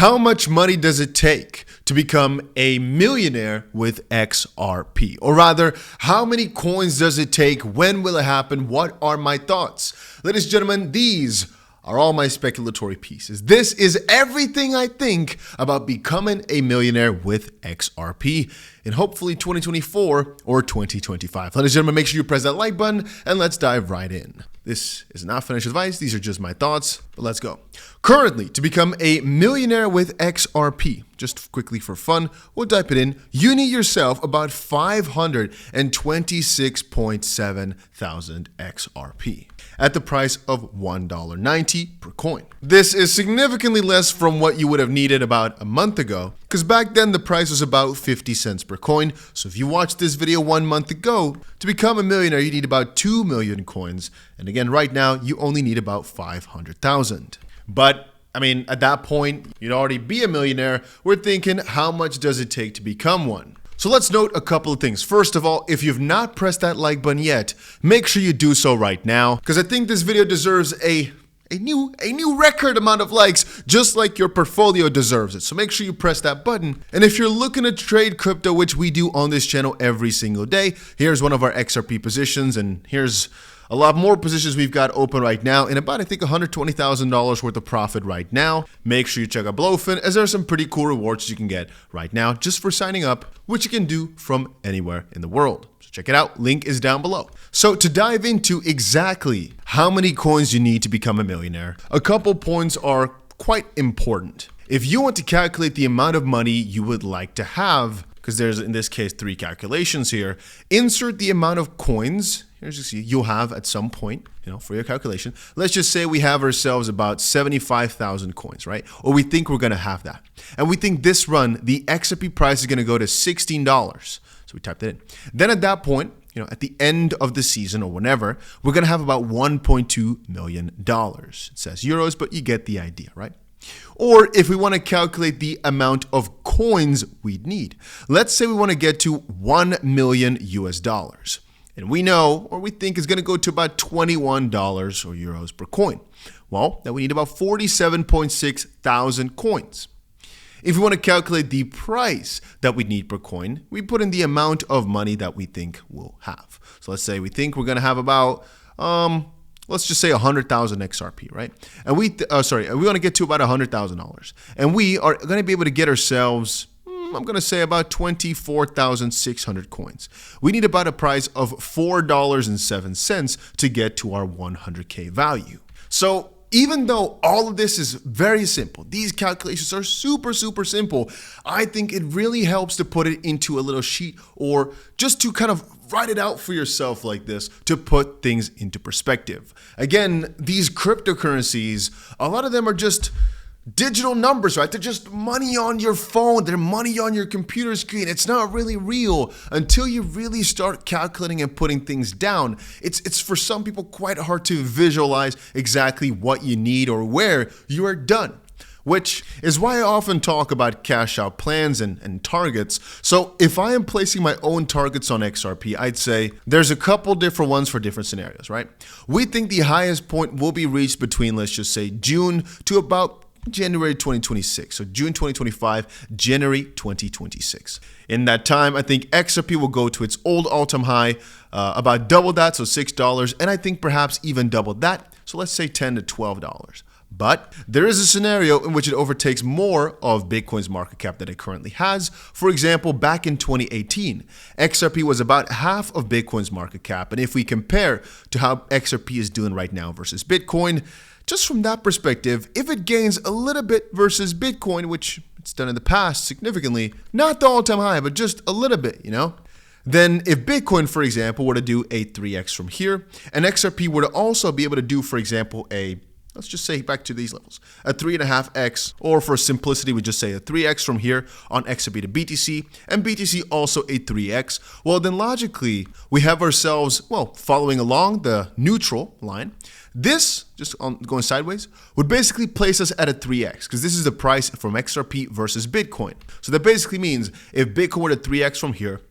How much money does it take to become a millionaire with XRP? Or rather, how many coins does it take? When will it happen? What are my thoughts? Ladies and gentlemen, these are all my speculatory pieces. This is everything I think about becoming a millionaire with XRP in hopefully 2024 or 2025. Ladies and gentlemen, make sure you press that like button and let's dive right in. This is not financial advice. These are just my thoughts, but let's go. Currently, to become a millionaire with XRP, just quickly for fun, we'll type it in. You need yourself about 526.7 thousand XRP at the price of $1.90 per coin. This is significantly less from what you would have needed about a month ago, because back then the price was about 50 cents per coin. So if you watched this video 1 month ago, to become a millionaire, you need about 2 million coins. And again, right now, you only need about 500,000. But I mean, at that point, you'd already be a millionaire. We're thinking, how much does it take to become one? So let's note a couple of things. First of all, if you've not pressed that like button yet, make sure you do so right now, because I think this video deserves a new record amount of likes, just like your portfolio deserves it. So make sure you press that button. And if you're looking to trade crypto, which we do on this channel every single day, here's one of our XRP positions, and here's a lot more positions we've got open right now in about, I think, $120,000 worth of profit right now. Make sure you check out 𝗏𝗏, as there are some pretty cool rewards you can get right now just for signing up, which you can do from anywhere in the world. So check it out. Link is down below. So to dive into exactly how many coins you need to become a millionaire, a couple points are quite important. If you want to calculate the amount of money you would like to have, because there's, in this case, 3 calculations here, insert the amount of coins you'll have at some point, for your calculation. Let's just say we have ourselves about 75,000 coins, right? Or we think we're going to have that. And we think this run, the XRP price is going to go to $16. So we typed it in. Then at that point, at the end of the season or whenever, we're going to have about $1.2 million. It says euros, but you get the idea, right? Or if we want to calculate the amount of coins we'd need, let's say we want to get to $1 million US. And we know, or we think, is going to go to about $21 or euros per coin. Well, then we need about 47.6 thousand coins. If we want to calculate the price that we need per coin, we put in the amount of money that we think we'll have. So let's say we think we're going to have about, let's just say 100,000 XRP, right? And we want to get to about $100,000. And we are going to be able to get ourselves, I'm going to say, about 24,600 coins. We need about a price of $4.07 to get to our 100K value. So even though all of this is very simple, these calculations are super simple, I think it really helps to put it into a little sheet or just to kind of write it out for yourself like this to put things into perspective. Again, these cryptocurrencies, a lot of them are just digital numbers, right? They're just money on your phone. They're money on your computer screen. It's not really real until you really start calculating and putting things down. It's for some people quite hard to visualize exactly what you need or where you are done, which is why I often talk about cash out plans and targets. So if I am placing my own targets on XRP, I'd say there's a couple different ones for different scenarios, right? We think the highest point will be reached between, let's just say, June to about January 2026. So June 2025, January 2026. In that time, I think XRP will go to its old all-time high, about double that, so $6, and I think perhaps even double that, so let's say $10 to $12. But there is a scenario in which it overtakes more of Bitcoin's market cap that it currently has. For example, back in 2018, XRP was about half of Bitcoin's market cap. And if we compare to how XRP is doing right now versus Bitcoin, just from that perspective, if it gains a little bit versus Bitcoin, which it's done in the past significantly, not the all-time high, but just a little bit, then if Bitcoin, for example, were to do a 3x from here, and XRP were to also be able to do, for example, let's just say back to these levels, a 3.5x, or for simplicity, we just say a 3x from here on XRP to BTC, and BTC also a 3x. Well, then logically, we have ourselves, following along the neutral line. This, just going sideways, would basically place us at a 3x, because this is the price from XRP versus Bitcoin. So that basically means if Bitcoin were to 3x from here,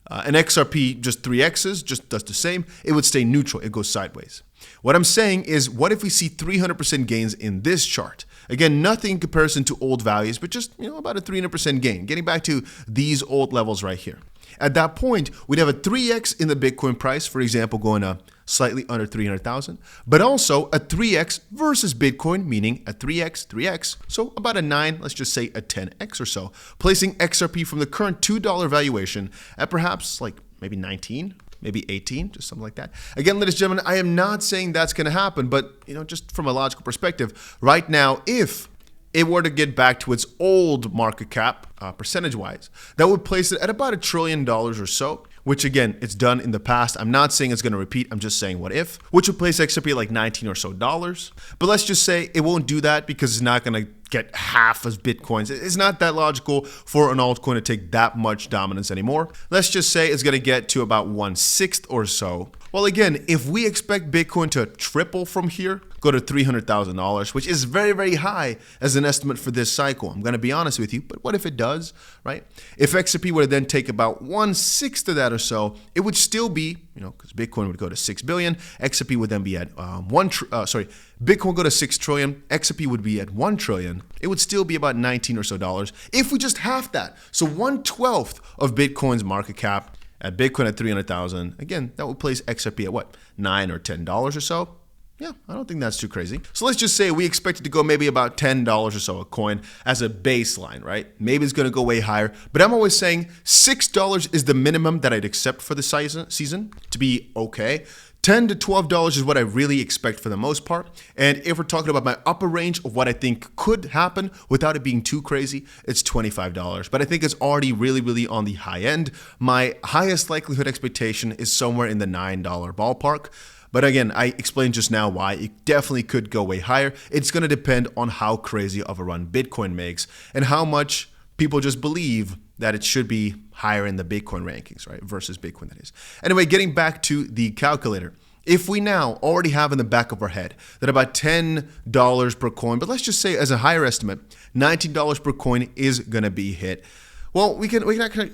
and XRP just 3x's, just does the same, it would stay neutral, it goes sideways. What I'm saying is, what if we see 300% gains in this chart? Again, nothing in comparison to old values, but just, about a 300% gain, getting back to these old levels right here. At that point, we'd have a 3x in the Bitcoin price, for example, going to slightly under 300,000, but also a 3x versus Bitcoin, meaning a 3x, so about a 9, let's just say a 10x or so, placing XRP from the current $2 valuation at perhaps like maybe 19, maybe 18, just something like that. Again, ladies and gentlemen, I am not saying that's going to happen, but just from a logical perspective, right now, if it were to get back to its old market cap, percentage-wise, that would place it at about $1 trillion or so, which again, it's done in the past. I'm not saying it's going to repeat. I'm just saying what if, which would place XRP at like 19 or so dollars. But let's just say it won't do that because it's not going to get half as Bitcoins. It's not that logical for an altcoin to take that much dominance anymore. Let's just say it's going to get to about 1/6 or so. Well, again, if we expect Bitcoin to triple from here, go to $300,000, which is very, very high as an estimate for this cycle. I'm going to be honest with you, but what if it does, right? If XRP were to then take about 1/6 of that or so, it would still be, because Bitcoin would go to 6 billion, XRP would then be at Bitcoin would go to 6 trillion, XRP would be at 1 trillion. It would still be about 19 or so dollars if we just half that. So 1/12 of Bitcoin's market cap at Bitcoin at 300,000. Again, that would place XRP at what? $9 or $10 or so. Yeah, I don't think that's too crazy. So let's just say we expect it to go maybe about $10 or so a coin as a baseline, right? Maybe it's going to go way higher, but I'm always saying $6 is the minimum that I'd accept for the season to be okay. $10 to $12 is what I really expect for the most part. And if we're talking about my upper range of what I think could happen without it being too crazy, it's $25. But I think it's already really, really on the high end. My highest likelihood expectation is somewhere in the $9 ballpark. But again, I explained just now why it definitely could go way higher. It's going to depend on how crazy of a run Bitcoin makes and how much people just believe that it should be higher in the Bitcoin rankings, right? Versus Bitcoin, that is. Anyway, getting back to the calculator. If we now already have in the back of our head that about $10 per coin, but let's just say as a higher estimate, $19 per coin is going to be hit. Well, we can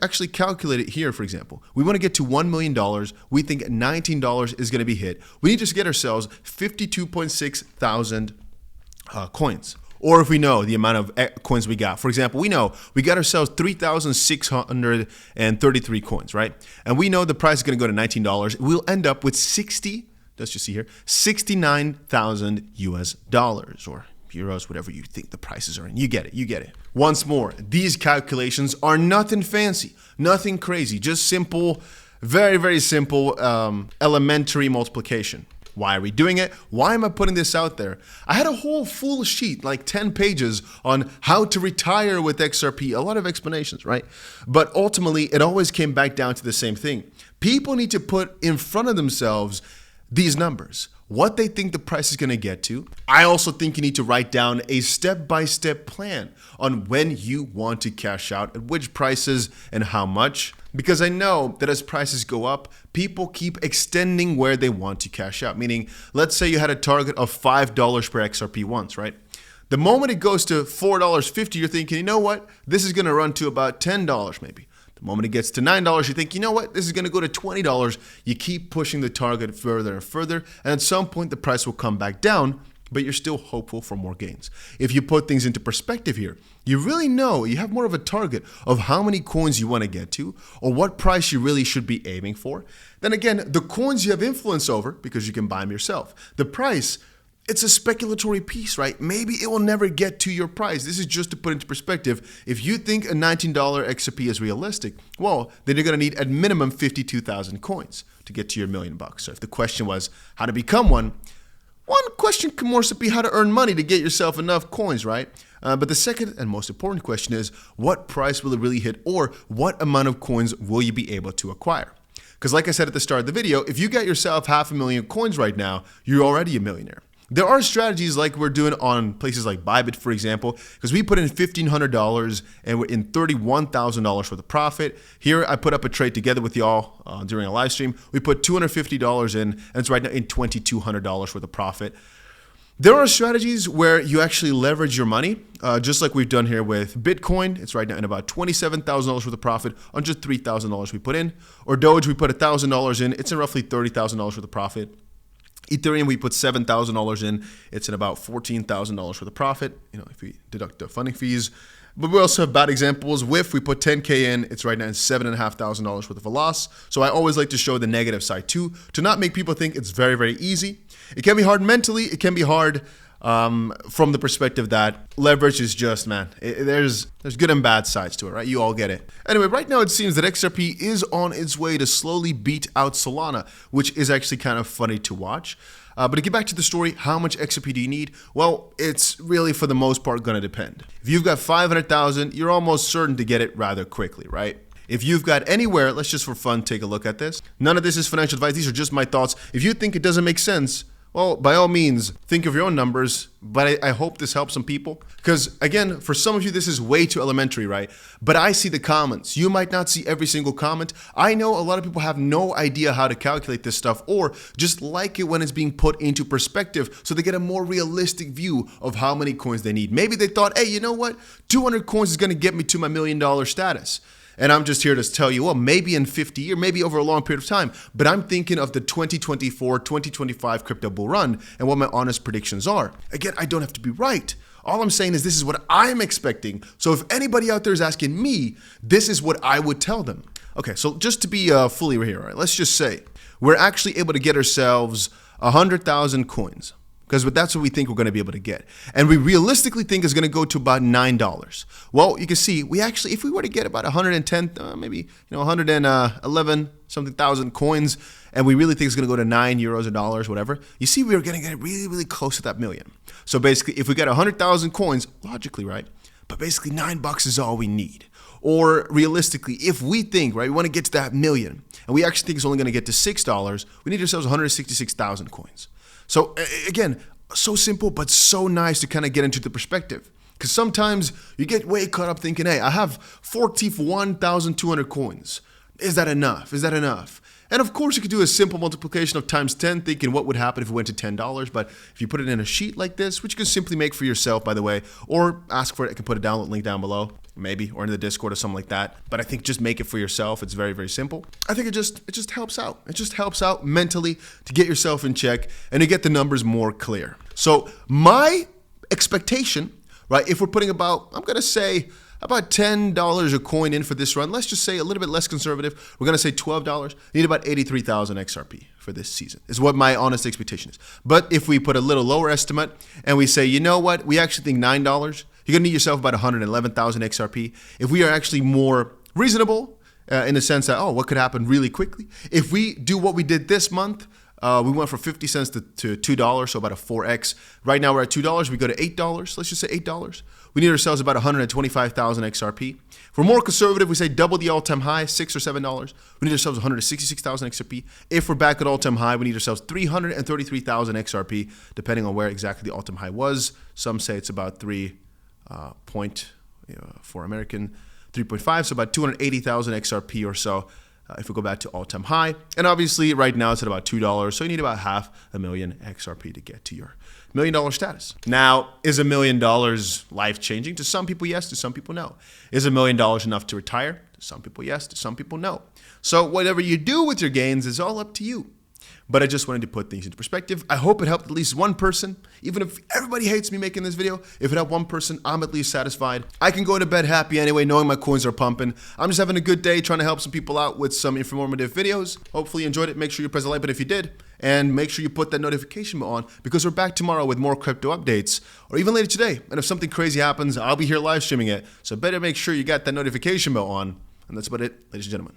actually calculate it here, for example. We want to get to $1 million. We think $19 is going to be hit. We need to just get ourselves 52.6 thousand coins. Or if we know the amount of coins we got. For example, we know we got ourselves 3,633 coins, right? And we know the price is going to go to $19. We'll end up with let's just see here, 69,000 US dollars or euros, whatever you think the prices are in. You get it. Once more, these calculations are nothing fancy, nothing crazy, just simple, very, very simple elementary multiplication. Why are we doing it? Why am I putting this out there? I had a whole full sheet, like 10 pages on how to retire with XRP, a lot of explanations, right? But ultimately, it always came back down to the same thing. People need to put in front of themselves these numbers, what they think the price is going to get to. I also think you need to write down a step-by-step plan on when you want to cash out, at which prices and how much. Because I know that as prices go up, people keep extending where they want to cash out. Meaning, let's say you had a target of $5 per XRP once, right? The moment it goes to $4.50, you're thinking, you know what? This is going to run to about $10 maybe. The moment it gets to $9, you think, you know what? This is going to go to $20. You keep pushing the target further and further. And at some point, the price will come back down, but you're still hopeful for more gains. If you put things into perspective here, you really know, you have more of a target of how many coins you want to get to or what price you really should be aiming for. Then again, the coins you have influence over because you can buy them yourself. The price, it's a speculatory piece, right? Maybe it will never get to your price. This is just to put into perspective. If you think a $19 XRP is realistic, well, then you're going to need at minimum 52,000 coins to get to your $1 million. So if the question was how to become one question can more so be how to earn money to get yourself enough coins, right? But the second and most important question is what price will it really hit or what amount of coins will you be able to acquire? Because like I said at the start of the video, if you got yourself 500,000 coins right now, you're already a millionaire. There are strategies like we're doing on places like Bybit, for example, because we put in $1,500 and we're in $31,000 for the profit. Here, I put up a trade together with y'all during a live stream. We put $250 in, and it's right now in $2,200 for the profit. There are strategies where you actually leverage your money, just like we've done here with Bitcoin. It's right now in about $27,000 for the profit on just $3,000 we put in. Or Doge, we put $1,000 in. It's in roughly $30,000 for the profit. Ethereum, we put $7,000 in. It's in about $14,000 worth of profit, if we deduct the funding fees. But we also have bad examples. WIF, we put 10K in. It's right now in $7,500 worth of a loss. So I always like to show the negative side too, to not make people think it's very, very easy. It can be hard mentally. It can be hard from the perspective that leverage is just, there's good and bad sides to it, right? You all get it. Anyway, right now it seems that XRP is on its way to slowly beat out Solana, which is actually kind of funny to watch. But to get back to the story, how much XRP do you need? Well, it's really for the most part going to depend. If you've got 500,000, you're almost certain to get it rather quickly, right? If you've got anywhere, let's just for fun take a look at this. None of this is financial advice. These are just my thoughts. If you think it doesn't make sense, well, by all means, think of your own numbers, but I hope this helps some people. Because again, for some of you, this is way too elementary, right? But I see the comments. You might not see every single comment. I know a lot of people have no idea how to calculate this stuff or just like it when it's being put into perspective so they get a more realistic view of how many coins they need. Maybe they thought, hey, you know what? 200 coins is going to get me to my $1 million status. And I'm just here to tell you, well, maybe in 50 years, maybe over a long period of time, but I'm thinking of the 2024, 2025 crypto bull run and what my honest predictions are. Again, I don't have to be right. All I'm saying is this is what I'm expecting. So if anybody out there is asking me, this is what I would tell them. Okay, so just to be fully here, right, let's just say we're actually able to get ourselves 100,000 coins. Because that's what we think we're going to be able to get. And we realistically think is going to go to about $9. Well, you can see we actually, if we were to get about 110, maybe 111 something thousand coins, and we really think it's going to go to €9 or dollars, whatever, you see we are going to get really, really close to that million. So basically, if we get 100,000 coins, logically, right, but basically $9 is all we need. Or realistically, if we think, right, we want to get to that million, and we actually think it's only going to get to $6, we need ourselves 166,000 coins. So again, so simple, but so nice to kind of get into the perspective. Because sometimes you get way caught up thinking, hey, I have 41,200 coins. Is that enough? Is that enough? And of course, you could do a simple multiplication of times 10, thinking what would happen if it went to $10. But if you put it in a sheet like this, which you can simply make for yourself, by the way, or ask for it, I can put a download link down below, maybe, or in the Discord or something like that. But I think just make it for yourself. It's very, very simple. I think it just helps out. It just helps out mentally to get yourself in check and to get the numbers more clear. So my expectation, right, if we're putting about, I'm going to say, about $10 a coin in for this run. Let's just say a little bit less conservative. We're going to say $12. You need about 83,000 XRP for this season is what my honest expectation is. But if we put a little lower estimate and we say, you know what, we actually think $9, you're going to need yourself about 111,000 XRP. If we are actually more reasonable in the sense that, oh, what could happen really quickly? If we do what we did this month, we went from 50 cents to $2, so about a 4x. Right now we're at $2. We go to $8. Let's just say $8. We need ourselves about 125,000 XRP. If we're more conservative, we say double the all-time high, $6 or $7. We need ourselves 166,000 XRP. If we're back at all-time high, we need ourselves 333,000 XRP, depending on where exactly the all-time high was. Some say it's about 3 for American, 3.5, so about 280,000 XRP or so. If we go back to all-time high. And obviously right now it's at about $2, so you need about 500,000 XRP to get to your $1 million status. Now, is $1 million life-changing? To some people, yes. To some people, no. Is $1 million enough to retire? To some people, yes. To some people, no. So whatever you do with your gains is all up to you. But I just wanted to put things into perspective. I hope it helped at least one person. Even if everybody hates me making this video, if it helped one person, I'm at least satisfied. I can go to bed happy anyway, knowing my coins are pumping. I'm just having a good day trying to help some people out with some informative videos. Hopefully you enjoyed it. Make sure you press the like button if you did. And make sure you put that notification bell on because we're back tomorrow with more crypto updates or even later today. And if something crazy happens, I'll be here live streaming it. So better make sure you got that notification bell on. And that's about it, ladies and gentlemen.